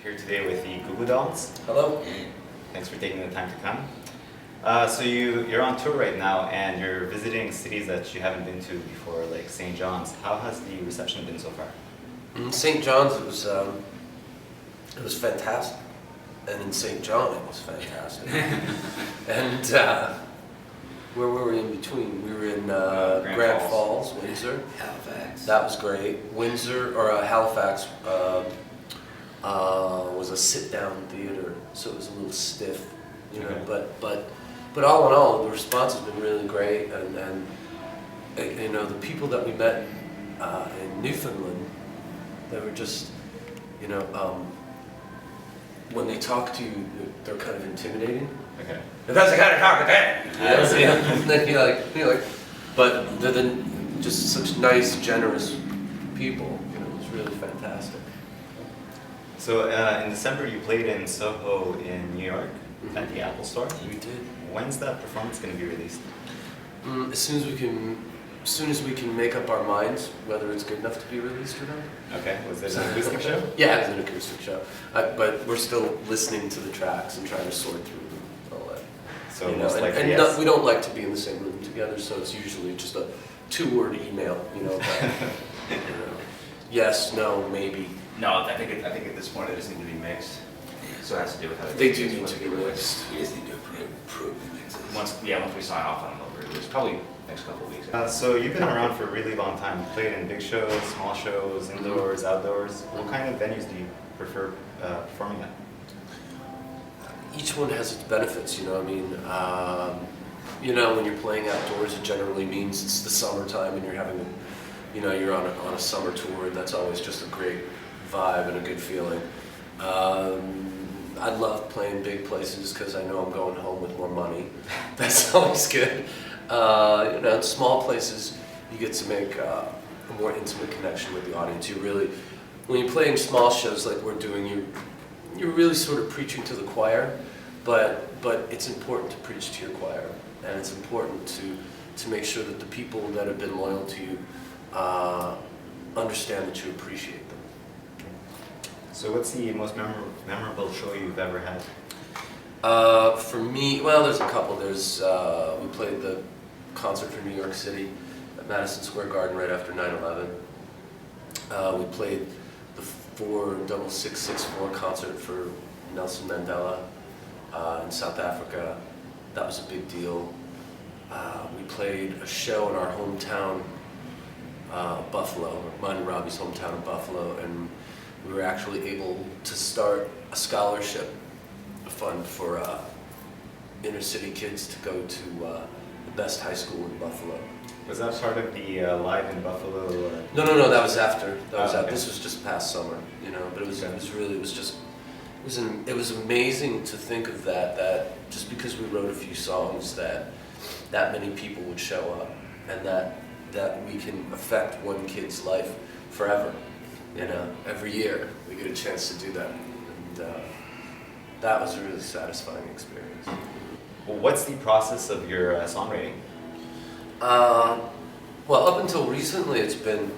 here today with the Goo Goo dolls. Hello. Thanks for taking the time to come. So you're on tour right now and you're visiting cities that you haven't been to before, like St. John's. How has the reception been so far? In St. John's, it was fantastic, and in St. John, it was fantastic. And where were we in between? We were in Grand Falls, Windsor. Halifax. That was great. Windsor or Halifax was a sit-down theater, so it was a little stiff, you know. Okay. But all in all, the response has been really great, and you know, the people that we met in Newfoundland, they were just, you know, when they talk to you, they're kind of intimidating. Okay. If that's the kind of talk that, and then you're like, but they're then just such nice, generous people. You know, it was really fantastic. So in December you played in Soho in New York at the Apple Store. We did. When's that performance going to be released? As soon as we can make up our minds whether it's good enough to be released or not. Okay. Was it an acoustic show? Yeah, it was an acoustic show. But we're still listening to the tracks and trying to sort through them. All that. So you know, most likely and yes. We don't like to be in the same room together, so it's usually just a 2-word email. You know, about, you know, yes, no, maybe. No, I think at this point it just need to be mixed. So it has to do with how They do need to be mixed. We just need to approve the mixes. Once we sign off on it, it's probably next couple of weeks. So you've been around for a really long time. You played in big shows, small shows, indoors, outdoors. What kind of venues do you prefer performing at? Each one has its benefits, you know. I mean, you know, when you're playing outdoors, it generally means it's the summertime and you're having, you know, you're on a summer tour. That's always just a great vibe and a good feeling. I love playing big places because I know I'm going home with more money. That's always good. You know, in small places, you get to make a more intimate connection with the audience. You really, when you're playing small shows like we're doing, you're really sort of preaching to the choir, but it's important to preach to your choir, and it's important to make sure that the people that have been loyal to you understand that you appreciate them. So what's the most memorable show you've ever had? For me, well, there's a couple. There's we played the concert for New York City at Madison Square Garden right after 9/11. We played the 46664 concert for Nelson Mandela in South Africa. That was a big deal. We played a show in our hometown, Buffalo, mine and Robbie's hometown of Buffalo, and we were actually able to start a scholarship fund for inner city kids to go to the best high school in Buffalo. Was that part of the Live in Buffalo? No, that was after. That was okay. after. This was just past summer, you know. But it was amazing to think of that just because we wrote a few songs that many people would show up, and that we can affect one kid's life forever. You know, every year we get a chance to do that, and that was a really satisfying experience. Well, what's the process of your songwriting? Well, up until recently, it's been,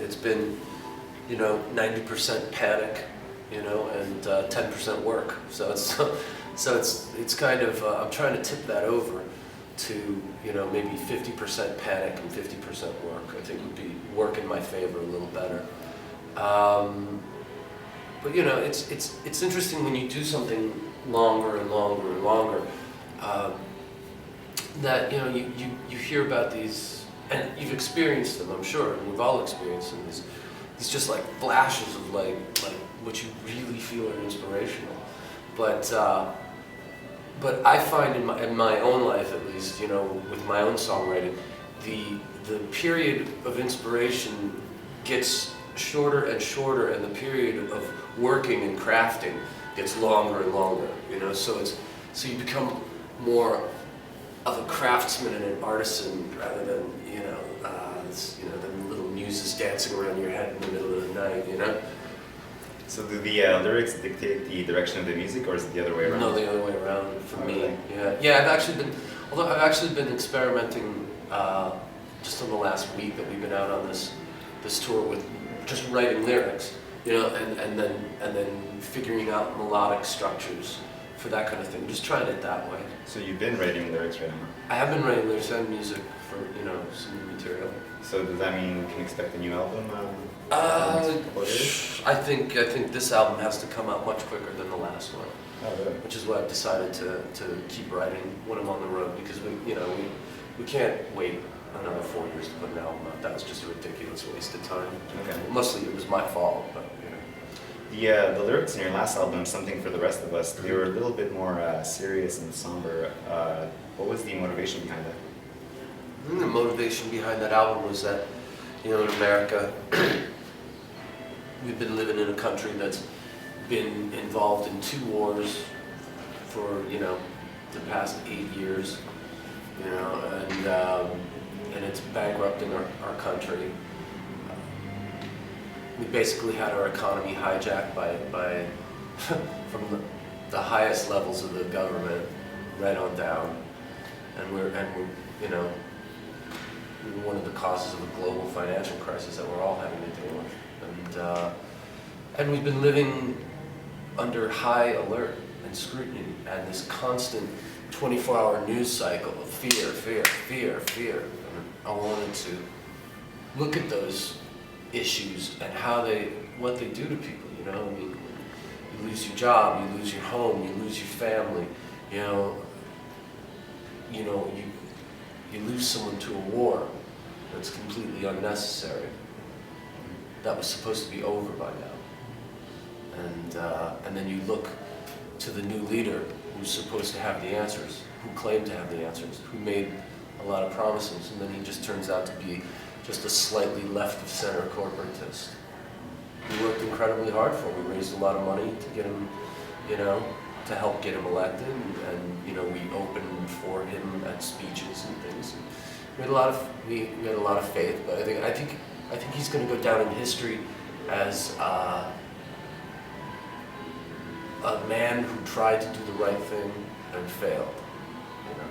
you know, 90% panic, you know, and 10% work. So it's kind of I'm trying to tip that over to, you know, maybe 50% panic and 50% work. I think would be work in my favor a little better. But you know, it's interesting when you do something longer and longer and longer, that, you know, you hear about these, and you've experienced them, I'm sure, and we've all experienced them, these just like flashes of like what you really feel are inspirational. But I find in my own life, at least, you know, with my own songwriting, the period of inspiration gets shorter and shorter, and the period of working and crafting gets longer and longer. You know, so you become more of a craftsman and an artisan rather than than little muses dancing around your head in the middle of the night. You know. So do the lyrics dictate the direction of the music, or is it the other way around? No, the other way around for me. Really? Yeah. I've actually been experimenting just in the last week that we've been out on this tour with just writing lyrics you know, and then figuring out melodic structures for that kind of thing. Just trying it that way. So you've been writing lyrics right now. I have been writing lyrics and music for, you know, some new material. So does that mean we can expect a new album? In the next couple of years? I think this album has to come out much quicker than the last one, Oh, really? which is why I've decided to keep writing when I'm on the road, because we can't wait another 4 years to put an album out. That was just a ridiculous waste of time. Okay. Mostly it was my fault, but you know. The lyrics in your last album, Something for the Rest of Us, they were a little bit more serious and somber. What was the motivation behind that? The motivation behind that album was that, you know, in America, we've been living in a country that's been involved in 2 wars for, you know, the past 8 years, you know, and it's bankrupting our country. We basically had our economy hijacked by from the highest levels of the government right on down, and we're you know, we're one of the causes of a global financial crisis that we're all having to deal with, and we've been living under high alert and scrutiny and this constant 24-hour news cycle of fear, fear, fear, fear. And I wanted to look at those issues and what they do to people, you know. I mean, you lose your job, you lose your home, you lose your family, you know, you lose someone to a war that's completely unnecessary, that was supposed to be over by now. And then you look to the new leader who's supposed to have the answers, who claimed to have the answers, who made a lot of promises, and then he just turns out to be just a slightly left-of-center corporatist. We worked incredibly hard for him. We raised a lot of money to get him, you know, to help get him elected, and you know, we opened for him at speeches and things. And we had a lot of faith, but I think he's going to go down in history as a man who tried to do the right thing and failed. You know.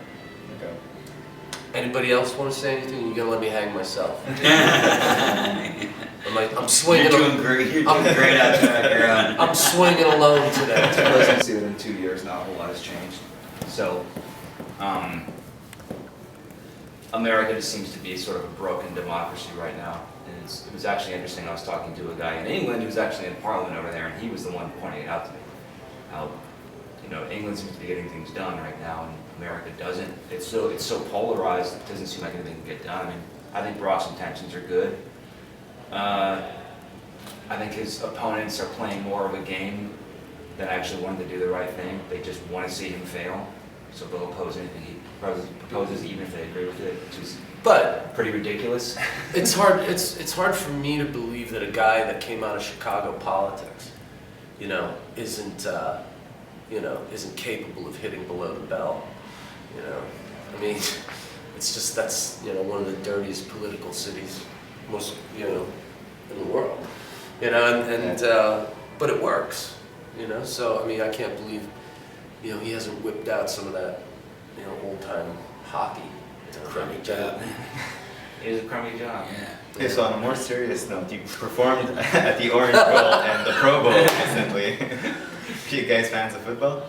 Okay. Anybody else want to say anything? You're gonna let me hang myself. I'm swinging. You're doing great. You're doing great out there. I'm swinging alone today. I see that in 2 years now, a whole lot has changed. So, America just seems to be sort of a broken democracy right now. And it was actually interesting. I was talking to a guy in England who was actually in Parliament over there, and he was the one pointing it out to me. How, you know, England seems to be getting things done right now, and America doesn't. It's so polarized. It doesn't seem like anything can get done. I mean, I think Brock's intentions are good. I think his opponents are playing more of a game than actually wanting to do the right thing. They just want to see him fail, so they'll oppose anything he proposes, even if they agree with it, which is pretty ridiculous. It's hard for me to believe that a guy that came out of Chicago politics, you know, isn't capable of hitting below the belt. You know, I mean, it's just, that's, you know, one of the dirtiest political cities, most, you know, in the world. You know, but it works. You know, so I mean, I can't believe, you know, he hasn't whipped out some of that, you know, old time hockey. It's a crummy job. It is a crummy job. Yeah. Okay, so on a more serious note, you performed at the Orange Bowl and the Pro Bowl recently. Are you guys fans of football?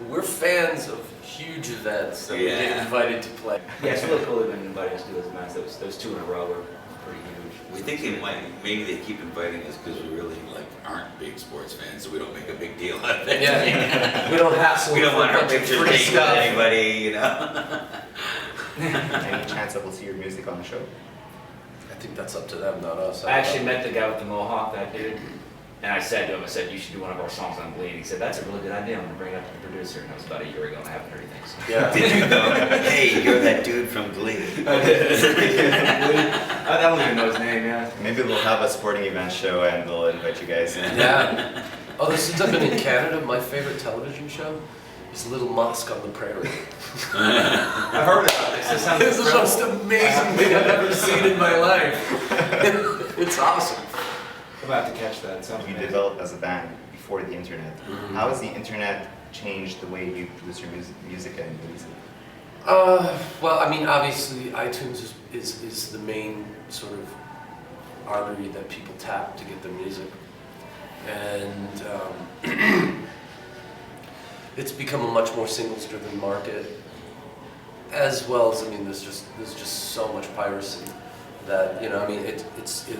We're fans of huge events that we get invited to play. Yeah, it's really cool they've been inviting us to those events. Those 2 in a row were pretty huge. We think maybe they keep inviting us because we really aren't big sports fans, so we don't make a big deal out of it. Yeah, we don't hassle. We don't want our bunch of pictures free taken with stuff. anybody, you know. Any chance that we'll see your music on the show? I think that's up to them, not us. I actually met the guy with the mohawk, that dude, and I said to him, you should do one of our songs on Glee. And he said, that's a really good idea, I'm going to bring it up to the producer. And that was about a year ago, and I haven't heard anything. So. Yeah. Did you go, hey, you're that dude from Glee? I did. I don't even know his name, yeah. Maybe we'll have a sporting event show and we'll invite you guys in. Yeah. Oh, since I've been in Canada, my favorite television show is Little Mosque on the Prairie. I've heard about this. It's the most amazing thing I've ever seen in my life. It's awesome. I'm about to catch that. You developed as a band before the internet. Mm-hmm. How has the internet changed the way you produce your music and release it? Well, I mean, obviously, iTunes is the main sort of artery that people tap to get their music. and it's become a much more singles-driven market, as well as, I mean, there's just so much piracy that, you know, I mean, it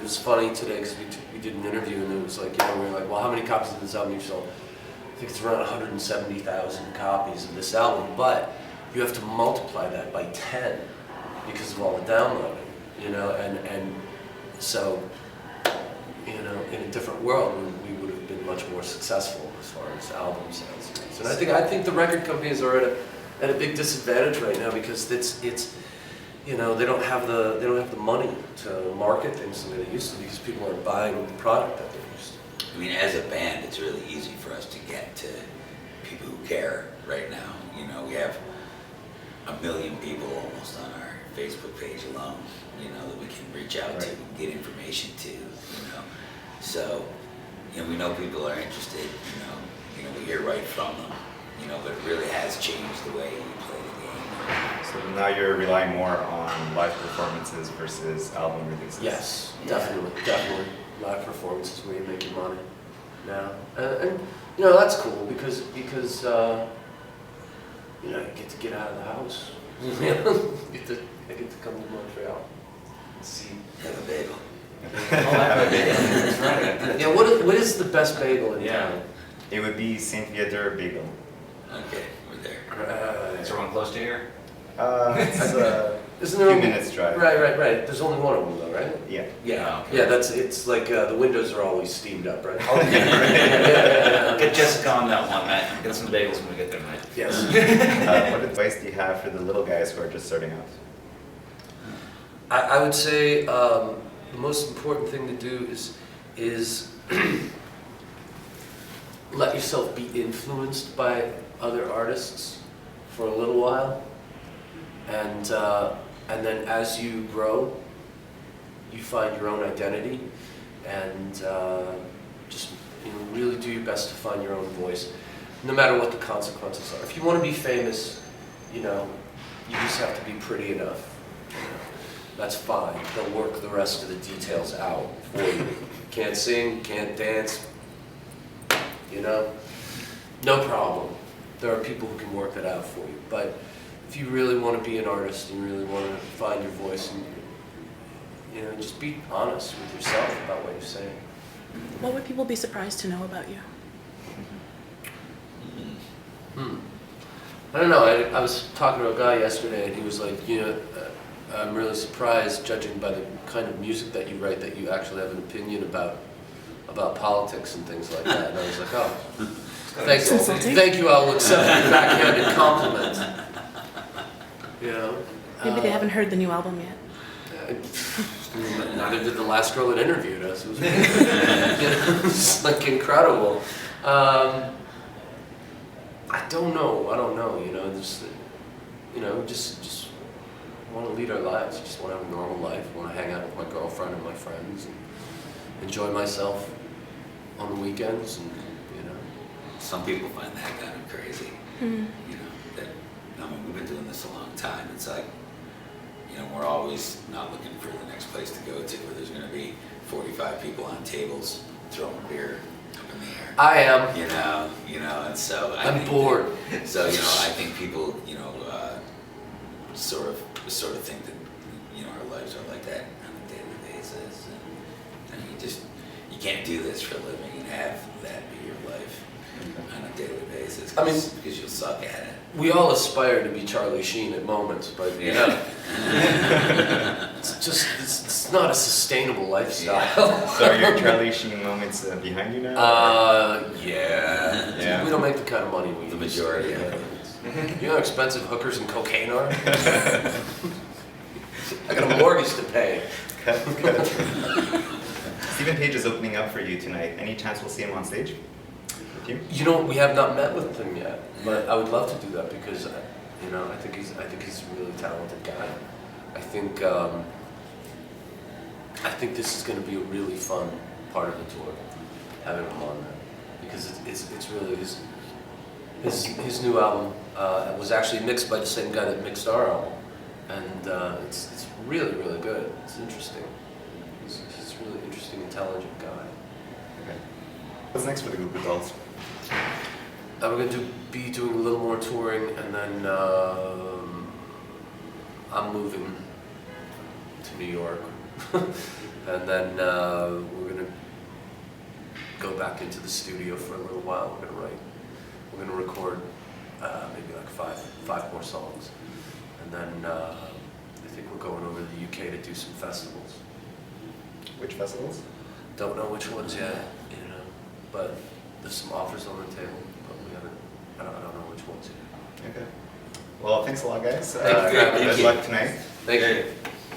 was funny today because we did an interview and it was like, you know, we were like, well, how many copies of this album you sold? I think it's around 170,000 copies of this album, but you have to multiply that by 10 because of all the downloading, you know, and so, you know, in a different world, we would have been much more successful as far as album sales goes. And I think the record companies are at a big disadvantage right now because it's you know, they don't have the money to market things the way they used to because people aren't buying the product that they used to. I mean, as a band, it's really easy for us to get to people who care right now. You know, we have 1 million people almost on our Facebook page alone, you know, that we can reach out to and get information to, you know. So, you know, we know people are interested, you know, we hear right from them, you know, but it really has changed the way we play the game. So now you're relying more on live performances versus album releases. Yes, definitely. Live performances where you make your money now, and you know that's cool because you know you get to get out of the house. I get to come to Montreal and see. Have a bagel. That's right. Yeah, what is the best bagel in town? It would be Saint Viateur Bagel. Okay, we're there. Is there one close to here? It's Isn't a there few minutes drive. Right. There's only one of them though, right? Yeah. Yeah. Okay. Yeah, it's like the windows are always steamed up, right? Get Jessica on that one, Matt. Get some bagels when we get there, Matt. Yes. What advice do you have for the little guys who are just starting out? I would say the most important thing to do is let yourself be influenced by other artists for a little while, and then as you grow, you find your own identity, and just really do your best to find your own voice, no matter what the consequences are. If you want to be famous, you just have to be pretty enough. That's fine. They'll work the rest of the details out for you. Can't sing, can't dance, no problem. There are people who can work that out for you. But if you really want to be an artist and you really want to find your voice, and just be honest with yourself about what you're saying. What would people be surprised to know about you? I don't know. I was talking to a guy yesterday, and he was like, I'm really surprised, judging by the kind of music that you write, that you actually have an opinion about politics and things like that. And I was like, oh, thank you. I'll accept your backhanded compliment. Maybe they haven't heard the new album yet. Neither did the last girl that interviewed us. It was, it's like incredible. I don't know. Just want to lead our lives. Just want to have a normal life. Want to hang out with my girlfriend and my friends and enjoy myself on the weekends. And Some people find that kind of crazy. We've been doing this a long time. It's like, we're always not looking for the next place to go to where there's going to be 45 people on tables throwing beer up in the air. I am. And so I'm bored. So I think people sort of think that our lives are like that on a daily basis, and you can't do this for a living and have that be your life on a daily basis. Because you'll suck at it. We all aspire to be Charlie Sheen at moments, but it's not a sustainable lifestyle. So are your Charlie Sheen moments behind you now? Yeah. We don't make the kind of money we The used majority. to. You know how expensive hookers and cocaine are? I got a mortgage to pay. Stephen Page is opening up for you tonight. Any chance we'll see him on stage with you? We have not met with him yet, but I would love to do that because, I think he's a really talented guy. I think this is going to be a really fun part of the tour, having him on there, because it's really his new album was actually mixed by the same guy that mixed our album, and it's really, really good. It's interesting. He's a really interesting, intelligent guy. Okay. What's next for the Goo Goo Dolls? We're going to be doing a little more touring, and then I'm moving to New York, and then we're going to go back into the studio for a little while. We're going to record maybe like five more songs, and then I think we're going over to the UK to do some festivals. Which festivals? Don't know which ones yet, you know, but there's some offers on the table, but we haven't. I don't know which ones yet. Okay. Well, thanks a lot, guys. Thank you. Good luck tonight. Thank you.